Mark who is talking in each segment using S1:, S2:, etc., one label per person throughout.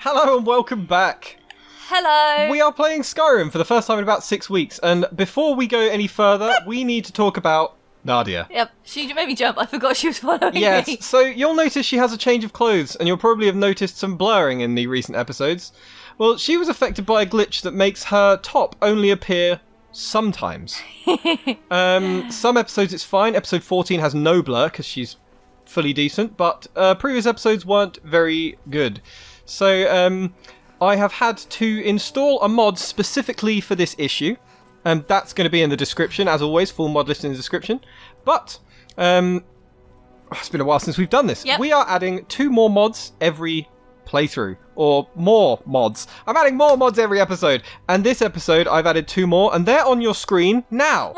S1: Hello and welcome back.
S2: Hello.
S1: We are playing Skyrim for the first time in about 6 weeks, and before we go any further, we need to talk about Nadja.
S2: Yep, she made me jump. I forgot she was following me.
S1: Yes, so you'll notice she has a change of clothes, and you'll probably have noticed some blurring in the recent episodes. Well, she was affected by a glitch that makes her top only appear sometimes. Some episodes it's fine. Episode 14 has no blur because she's fully decent, but previous episodes weren't very good. So I have had to install a mod specifically for this issue, and that's going to be in the description, as always, full mod list in the description. But it's been a while since we've done this.
S2: Yep.
S1: We are adding 2 more mods every playthrough, or more mods. I'm adding more mods every episode, and this episode I've added 2 more, and they're on your screen now.
S2: Wow!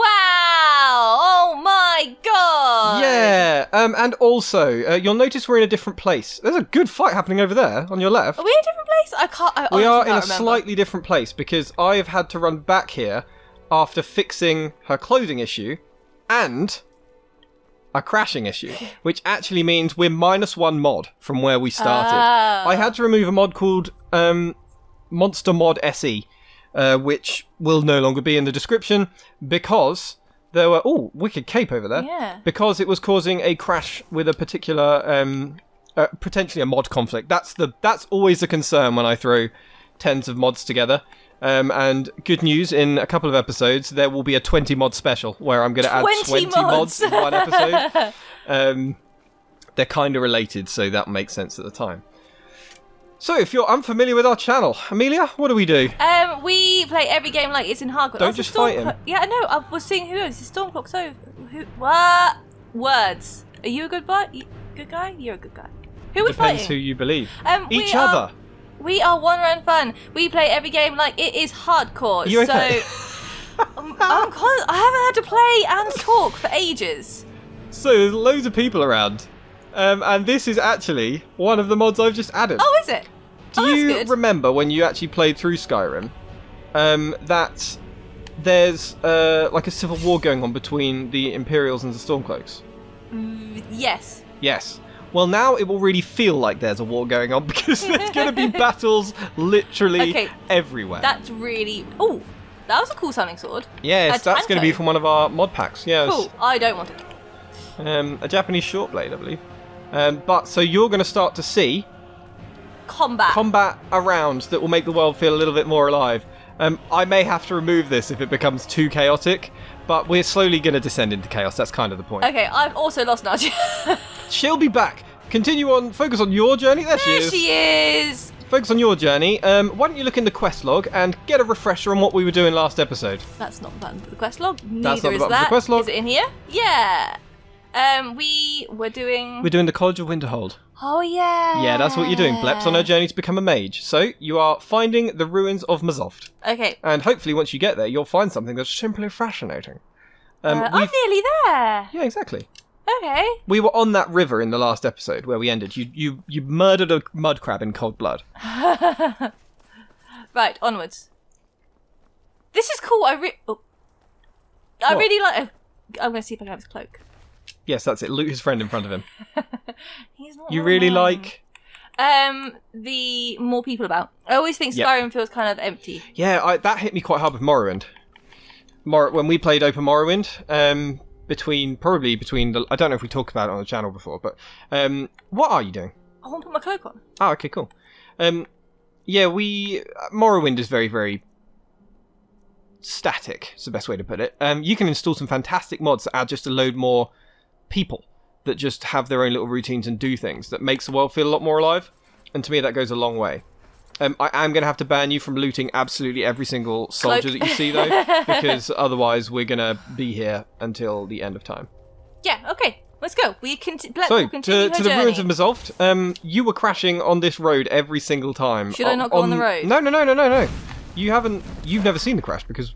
S2: Oh my god!
S1: Yeah, and also, you'll notice we're in a different place. There's a good fight happening over there, on your left.
S2: Are we in a different place?
S1: We are in a
S2: remember.
S1: slightly different place, because I have had to run back here after fixing her clothing issue, and a crashing issue, which actually means we're -1 mod from where we started.
S2: Oh.
S1: I had to remove a mod called Monster Mod SE, which will no longer be in the description, because there were... Oh, wicked cape over there.
S2: Yeah.
S1: Because it was causing a crash with a particular... potentially a mod conflict. That's always a concern when I throw tens of mods together. And good news, in a couple of episodes, there will be a 20 mod special where I'm going to add 20 mods in one episode. They're kind of related, so that makes sense at the time. So, if you're unfamiliar with our channel, Amelia, what do we do?
S2: We play every game like it's in hardcore.
S1: Don't just fight him.
S2: Yeah, I know. I was seeing who else. It's Stormclock's over. What? Words. Are you a good guy? Good guy? You're a good guy. Who are we
S1: Depends
S2: fighting?
S1: who you believe. Each
S2: we
S1: other.
S2: We are one round fun. We play every game like it is hardcore.
S1: You okay?
S2: So I haven't had to play and talk for ages.
S1: So there's loads of people around, and this is actually one of the mods I've just added.
S2: Oh, is it?
S1: Do you remember when you actually played through Skyrim, that there's like a civil war going on between the Imperials and the Stormcloaks?
S2: Yes.
S1: Yes. Well, now it will really feel like there's a war going on, because there's going to be battles literally everywhere.
S2: That's really... Oh, that was a cool sounding sword.
S1: Yes, that's going to be from one of our mod packs. Yes.
S2: Cool. I don't want it.
S1: A Japanese short blade, I believe. But so you're going to start to see combat around that will make the world feel a little bit more alive. I may have to remove this if it becomes too chaotic, but we're slowly going to descend into chaos. That's kind of the point.
S2: Okay, I've also lost Nadja.
S1: She'll be back. Continue on. Focus on your journey. There she is. Focus on your journey. Why don't you look in the quest log and get a refresher on what we were doing last episode?
S2: That's not the button for the quest log.
S1: That's not
S2: Neither
S1: the button
S2: is
S1: for
S2: that.
S1: the quest log.
S2: Is it in here? Yeah. We're doing
S1: the College of Winterhold.
S2: Oh yeah.
S1: Yeah, that's what you're doing. Blep's on her journey to become a mage. So you are finding the ruins of Mazoft.
S2: Okay.
S1: And hopefully once you get there, you'll find something that's simply fascinating.
S2: I'm nearly there.
S1: Yeah, exactly.
S2: Okay.
S1: We were on that river in the last episode where we ended. You murdered a mud crab in cold blood.
S2: Right, onwards. This is cool. I really like... I'm going to see if I can have his cloak.
S1: Yes, that's it. Loot his friend in front of him.
S2: He's not
S1: You really like...
S2: the more people about. I always think Skyrim feels kind of empty.
S1: Yeah, that hit me quite hard with Morrowind. When we played Open Morrowind, between the... I don't know if we talked about it on the channel before, but... what are you doing?
S2: I want to put my cloak on.
S1: Oh, okay, cool. Yeah, Morrowind is very, very static, is the best way to put it. You can install some fantastic mods that add just a load more people that just have their own little routines and do things that makes the world feel a lot more alive. And to me, that goes a long way. I am going to have to ban you from looting absolutely every single soldier that you see, though, because otherwise we're going to be here until the end of time.
S2: Yeah, okay. Let's go. We'll continue
S1: to the ruins of Mazoft. You were crashing on this road every single time.
S2: Should I not go on the road?
S1: No. You've never seen the crash, because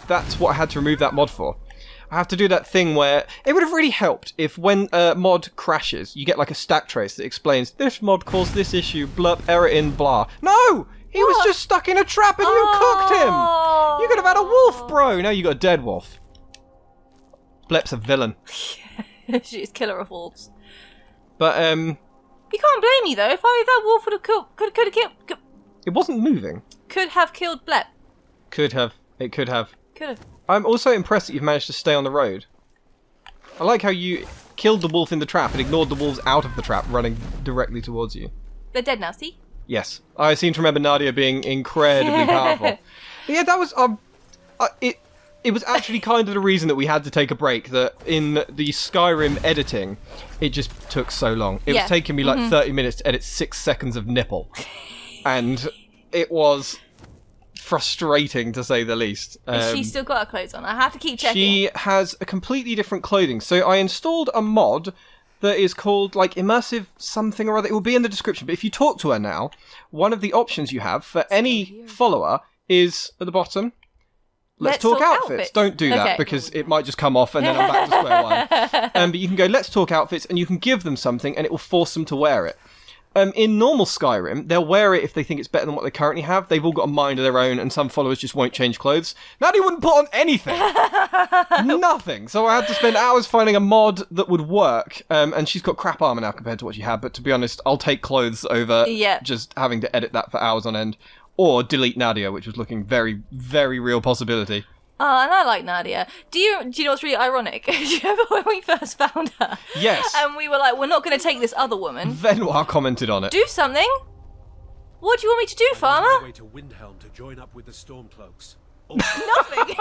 S1: that's what I had to remove that mod for. I have to do that thing where it would have really helped if when a mod crashes, you get like a stack trace that explains this mod caused this issue, blup, error in blah. No! He was just stuck in a trap and you cooked him! You could have had a wolf, bro! Now you got a dead wolf. Blep's a villain.
S2: She's killer of wolves.
S1: But,
S2: You can't blame me though. If that wolf would have could have killed...
S1: It wasn't moving.
S2: Could have killed Blep.
S1: Could have. It could have.
S2: Could have.
S1: I'm also impressed that you've managed to stay on the road. I like how you killed the wolf in the trap and ignored the wolves out of the trap running directly towards you.
S2: They're dead now, see?
S1: Yes. I seem to remember Nadja being incredibly powerful. But yeah, that was... It was actually kind of the reason that we had to take a break, that in the Skyrim editing, it just took so long. It was taking me like 30 minutes to edit 6 seconds of nipple. And it was frustrating, to say the least.
S2: She's still got her clothes on. I have to keep checking.
S1: She has a completely different clothing. So I installed a mod that is called, like, Immersive something or other. It will be in the description. But if you talk to her now, one of the options you have for any follower is at the bottom. Let's talk outfits. Don't do that, because it might just come off and then I'm back to square one. But you can go, let's talk outfits, and you can give them something and it will force them to wear it. In normal Skyrim, they'll wear it if they think it's better than what they currently have. They've all got a mind of their own, and some followers just won't change clothes. Nadja wouldn't put on anything. Nothing. So I had to spend hours finding a mod that would work, and she's got crap armor now compared to what she had, but to be honest, I'll take clothes over just having to edit that for hours on end. Or delete Nadja, which was looking very, very real possibility.
S2: Oh, and I like Nadja. Do you know what's really ironic? Do you remember when we first found her?
S1: Yes.
S2: And we were like, we're not going to take this other woman.
S1: Venoir commented on it.
S2: Do something. What do you want me to do, Farmer?
S3: Way to Windhelm to join up with the Stormcloaks.
S2: Nothing.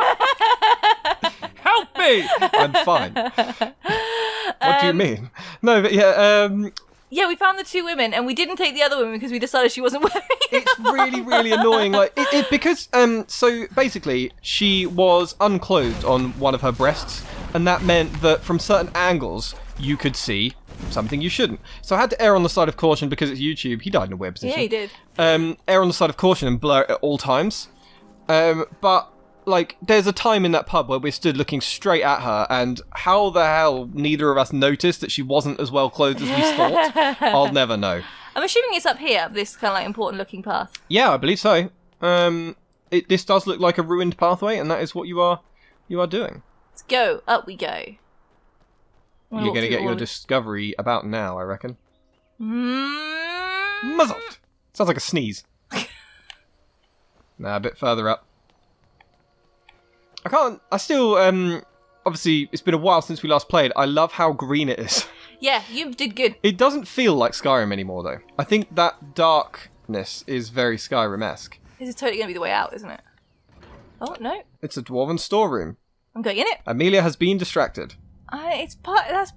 S1: Help me! I'm fine. What do you mean? No, but yeah,
S2: yeah, we found the 2 women, and we didn't take the other woman because we decided she wasn't wearing it.
S1: It's really, really annoying. Like, because so basically she was unclothed on one of her breasts, and that meant that from certain angles you could see something you shouldn't. So I had to err on the side of caution because it's YouTube. He died in a weird position.
S2: Yeah, he did.
S1: Err on the side of caution and blur it at all times. But like, there's a time in that pub where we stood looking straight at her, and how the hell neither of us noticed that she wasn't as well clothed as we thought, I'll never know.
S2: I'm assuming it's up here, this kind of like important looking path.
S1: Yeah, I believe so. This does look like a ruined pathway, and that is what you are doing.
S2: Let's go. Up we go.
S1: You're going to get your discovery about now, I reckon. Muzzoft. Sounds like a sneeze. Nah, a bit further up. I still, obviously, it's been a while since we last played. I love how green it is.
S2: Yeah, you did good.
S1: It doesn't feel like Skyrim anymore, though. I think that darkness is very Skyrim-esque.
S2: This is totally going to be the way out, isn't it? Oh, no.
S1: It's a dwarven storeroom.
S2: I'm going in it.
S1: Amelia has been distracted.
S2: That's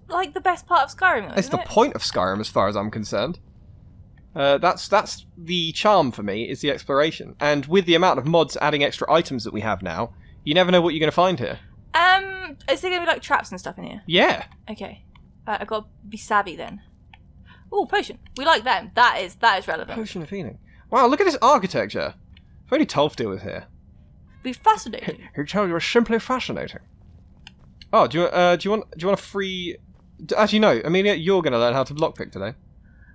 S2: like the best part of Skyrim, though,
S1: It's the point of Skyrim, as far as I'm concerned. That's the charm for me, is the exploration. And with the amount of mods adding extra items that we have now, you never know what you're going to find here.
S2: Is there going to be like traps and stuff in here?
S1: Yeah.
S2: Okay. I've got to be savvy then. Oh, potion. We like them. That is relevant.
S1: Potion of healing. Wow, look at this architecture. If only Tolfdil was here.
S2: Be fascinating.
S1: He'd tell you, simply fascinating. Oh, do you want a free? Actually, no. Amelia, you're going to learn how to lockpick today.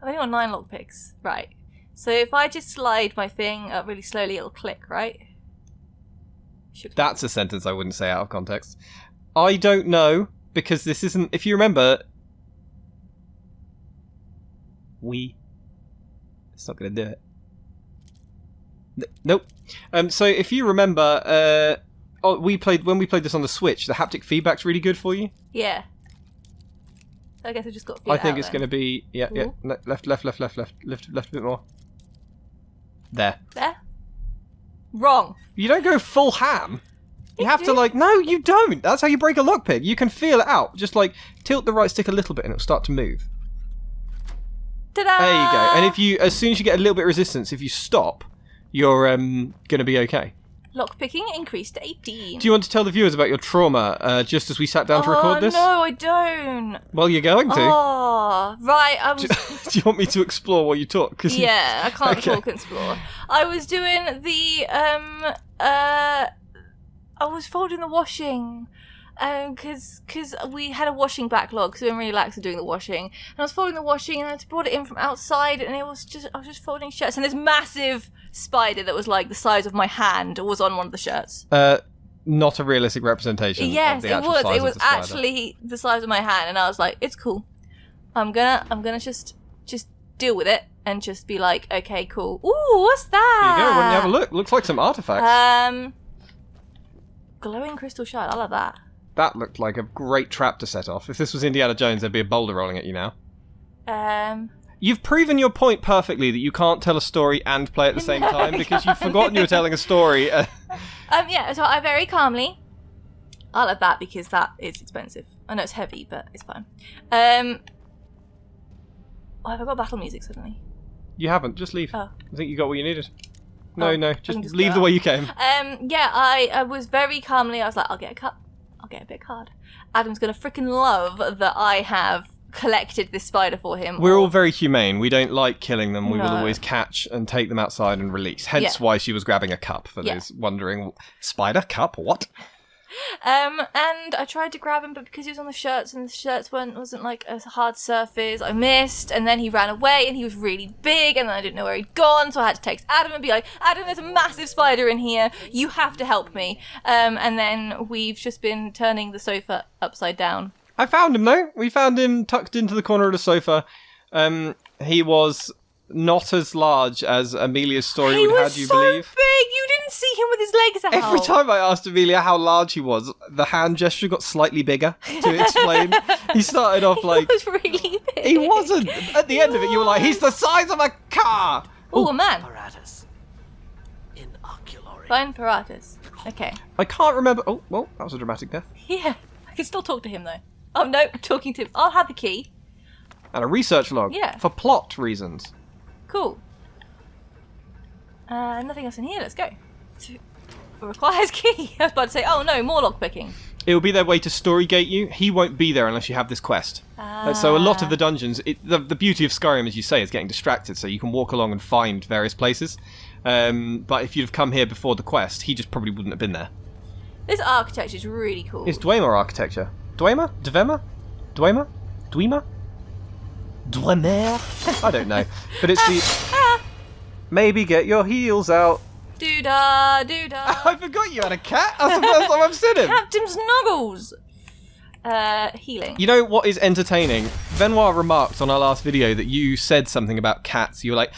S2: I've only got 9 lockpicks. Right. So if I just slide my thing up really slowly, it'll click, right?
S1: That's a sentence I wouldn't say out of context. I don't know, because this isn't... If you remember... It's not going to do it. Nope. So if you remember... when we played this on the Switch, the haptic feedback's really good for you.
S2: Yeah. So I guess I just got to feel
S1: I think it's going to be... Yeah. No, left a bit more. There.
S2: Wrong.
S1: You don't go full ham. You have to, like... No, you don't. That's how you break a lockpick. You can feel it out. Just, like, tilt the right stick a little bit and it'll start to move.
S2: Ta-da!
S1: There you go. And if you... As soon as you get a little bit of resistance, if you stop, you're going to be okay.
S2: Lockpicking increased to 18.
S1: Do you want to tell the viewers about your trauma just as we sat down to record this?
S2: No, I don't.
S1: Well, you're going to.
S2: Oh, right.
S1: Do you want me to explore while you talk?
S2: Yeah, I can't talk and explore. I was doing the... I was folding the washing because we had a washing backlog, so we were really lax at doing the washing. And I was folding the washing, and I brought it in from outside, and I was just folding shirts, and this massive spider that was like the size of my hand was on one of the shirts.
S1: Not a realistic representation.
S2: Yes,
S1: of the actual
S2: it was.
S1: Size
S2: It was
S1: of the spider.
S2: actually the size of my hand, and I was like, "It's cool. I'm gonna just deal with it." and just be like, okay, cool. Ooh, what's that?
S1: There you go. Why don't you have a look? Looks like some artifacts.
S2: Glowing crystal shard. I love that.
S1: That looked like a great trap to set off. If this was Indiana Jones, there'd be a boulder rolling at you now. You've proven your point perfectly that you can't tell a story and play at the same time because you've forgotten you were telling a story.
S2: Yeah, so I very calmly... I'll have that because that is expensive. I know it's heavy, but it's fine. Oh, have I got battle music suddenly?
S1: You haven't. Just leave.
S2: Oh.
S1: I think you got what you needed. No, just
S2: just
S1: leave the way you came.
S2: Yeah, I was very calmly, I was like, I'll get a cup. I'll get a bit card. Adam's going to freaking love that I have collected this spider for him.
S1: We're all very humane. We don't like killing them. We will
S2: No.
S1: always catch and take them outside and release. Hence why she was grabbing a cup, for those wondering. Spider? Cup? What?
S2: And I tried to grab him, but because he was on the shirts and the shirts wasn't like a hard surface, I missed, and then he ran away and he was really big and then I didn't know where he'd gone, so I had to text Adam and be like, Adam, there's a massive spider in here, you have to help me. And then we've just been turning the sofa upside down.
S1: I found him though. We found him tucked into the corner of the sofa. He was not as large as Amelia's story would have you believe.
S2: Big. You didn't see him with his legs out.
S1: Every time I asked Amelia how large he was, the hand gesture got slightly bigger to explain. He started off like...
S2: He was really big.
S1: He wasn't. At the end of it, you were like, he's the size of a car!
S2: Oh, a man.
S3: Apparatus. Inoculary.
S2: Fine apparatus. Okay.
S1: I can't remember... Oh, well, that was a dramatic death.
S2: Yeah. I can still talk to him, though. Oh, no. I'm talking to him. I'll have the key.
S1: And a research log.
S2: Yeah.
S1: For plot reasons.
S2: Cool. Nothing else in here. Let's go. It requires key. I was about to say, oh no, more lockpicking.
S1: It will be their way to storygate you. He won't be there unless you have this quest. So a lot of the dungeons, the beauty of Skyrim, as you say, is getting distracted, so you can walk along and find various places. But if you'd have come here before the quest, he just probably wouldn't have been there.
S2: This architecture is really cool.
S1: It's Dwemer architecture. Dwemer? Dwemer? Dwemer? Dwemer? Dwemer? I don't know. But it's the... Maybe get your heels out.
S2: Doo-dah, doo-dah.
S1: I forgot you had a cat. That's the first time I've seen him.
S2: Captain Snuggles. Healing.
S1: You know what is entertaining? Benoit remarked on our last video that you said something about cats. You were like,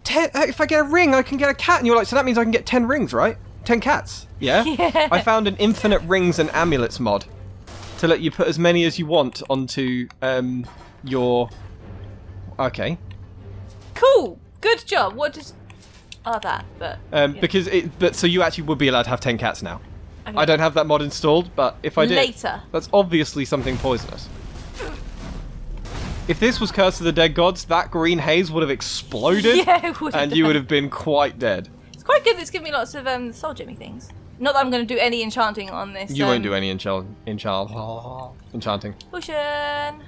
S1: if I get a ring, I can get a cat. And you were like, so that means I can get 10 rings, right? 10 cats. Yeah?
S2: Yeah.
S1: I found an infinite rings and amulets mod to let you put as many as you want onto your... Okay.
S2: Cool. Good job. What does... Oh, that, but...
S1: Because so you actually would be allowed to have 10 cats now.
S2: Okay.
S1: I don't have that mod installed, but if I did...
S2: Later.
S1: That's obviously something poisonous. If this was Curse of the Dead Gods, that green haze would have exploded,
S2: Yeah, it would have
S1: and you
S2: done.
S1: would have been quite dead.
S2: It's quite good that it's given me lots of soul gemmy things. Not that I'm going to do any enchanting on this.
S1: You won't do any enchanting.
S2: Potion.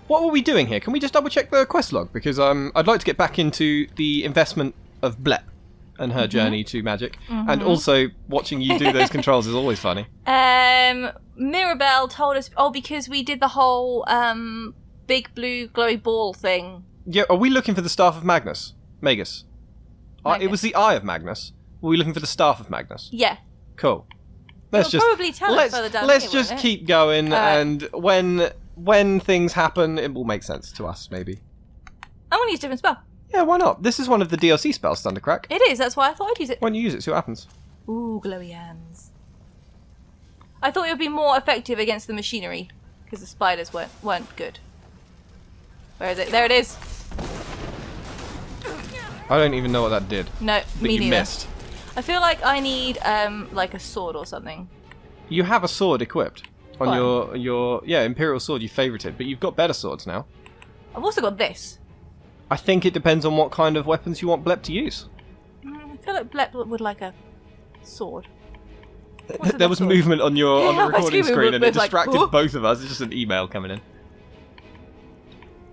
S1: What were we doing here? Can we just double check the quest log? Because I'd like to get back into the investment of Blep and her journey to magic. And also, watching you do those controls is always funny.
S2: Mirabelle told us... Oh, because we did the whole big blue glowy ball thing.
S1: Yeah, are we looking for the Staff of Magnus? Magus. It
S2: Magnus.
S1: was the Eye of Magnus. Were we looking for the Staff of Magnus?
S2: Yeah.
S1: Cool.
S2: It'll probably tell us further down
S1: let's
S2: here,
S1: just
S2: won't it?
S1: keep going,
S2: Alright.
S1: and when things happen, it will make sense to us, maybe.
S2: I want to use a different spell.
S1: Yeah, why not? This is one of the DLC spells, Thundercrack.
S2: It is, that's why I thought I'd use it.
S1: Why don't you use it, see what happens?
S2: Ooh, glowy hands. I thought it would be more effective against the machinery, because the spiders weren't good. Where is it? There it is.
S1: I don't even know what that did,
S2: No,
S1: but
S2: me
S1: you
S2: neither.
S1: missed.
S2: I feel like I need like a sword or something.
S1: You have a sword equipped on
S2: Fine.
S1: your Imperial sword you favorited, but you've got better swords now.
S2: I've also got this.
S1: I think it depends on what kind of weapons you want Blep to use.
S2: I feel like Blep would like a sword. What's a
S1: There was
S2: sword?
S1: movement on your
S2: Yeah,
S1: on the
S2: my
S1: recording
S2: screen
S1: screen, and it
S2: was like,
S1: distracted
S2: "Whoa."
S1: both of us. It's just an email coming in.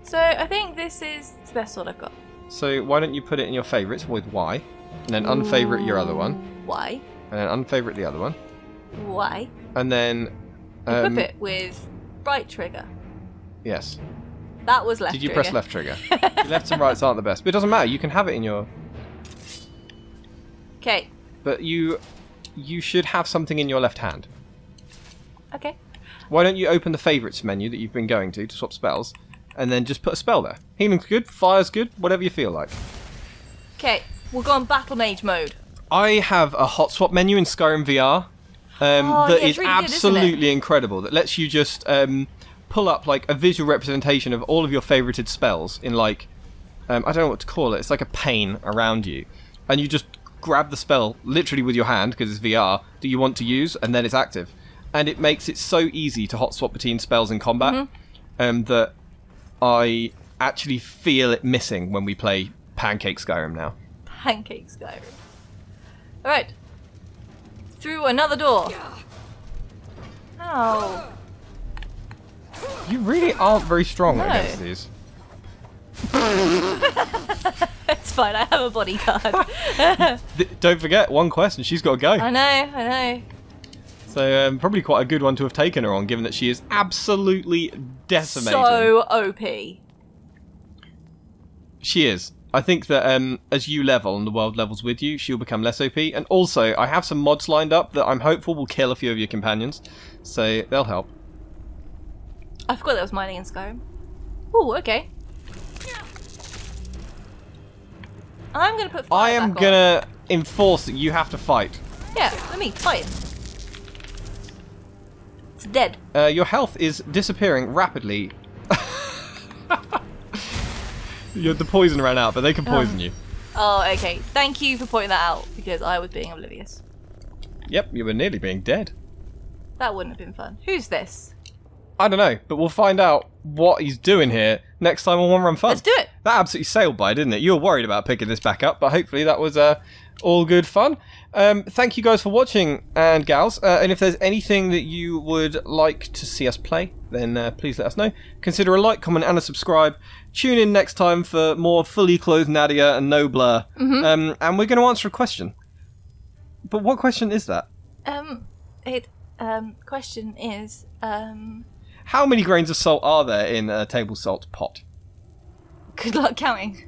S2: So I think this is the best sword I've got.
S1: So why don't you put it in your favourites with Y, and then unfavourite your other one,
S2: Why?
S1: and then unfavourite the other one,
S2: Why?
S1: and then
S2: Equip it with right trigger.
S1: yes.
S2: That was left
S1: Did you
S2: trigger.
S1: press left trigger? Your lefts and rights aren't the best, but it doesn't matter. You can have it in your.
S2: Okay.
S1: But you should have something in your left hand.
S2: Okay.
S1: Why don't you open the favourites menu that you've been going to swap spells, and then just put a spell there. Healing's good, fire's good, whatever you feel like.
S2: Okay, we'll go on Battle Mage mode.
S1: I have a hot swap menu in Skyrim VR that is
S2: really
S1: absolutely
S2: good, isn't it?
S1: incredible. That lets you just pull up like a visual representation of all of your favorited spells in like I don't know what to call it. It's like a pane around you, and you just grab the spell literally with your hand because it's VR that you want to use, and then it's active. And it makes it so easy to hot swap between spells in combat that I actually feel it missing when we play Pancake Skyrim now.
S2: Pancake Skyrim. Alright. Through another door. Oh.
S1: You really aren't very strong
S2: No.
S1: against these.
S2: It's fine, I have a bodyguard.
S1: Don't forget, one quest and she's got to go.
S2: I know.
S1: So probably quite a good one to have taken her on, given that she is absolutely decimating.
S2: So OP.
S1: She is. I think that as you level and the world levels with you, she'll become less OP. And also, I have some mods lined up that I'm hopeful will kill a few of your companions. So they'll help.
S2: I forgot there was mining in Skyrim. Ooh, okay. I'm gonna put fire
S1: I am
S2: back on.
S1: gonna enforce that you have to fight.
S2: Yeah, let me fight. It's dead.
S1: Your health is disappearing rapidly. The poison ran out, but they can poison you.
S2: Oh, okay. Thank you for pointing that out, because I was being oblivious.
S1: Yep, you were nearly being dead.
S2: That wouldn't have been fun. Who's this?
S1: I don't know, but we'll find out what he's doing here next time on One Run Fun.
S2: Let's do it.
S1: That absolutely sailed by, didn't it? You were worried about picking this back up, but hopefully that was all good fun. Thank you guys for watching, and gals. And if there's anything that you would like to see us play, then please let us know. Consider a like, comment, and a subscribe. Tune in next time for more fully clothed Nadja and no blur. And we're going to answer a question. But what question is that?
S2: Question is,
S1: How many grains of salt are there in a table salt pot?
S2: good luck counting.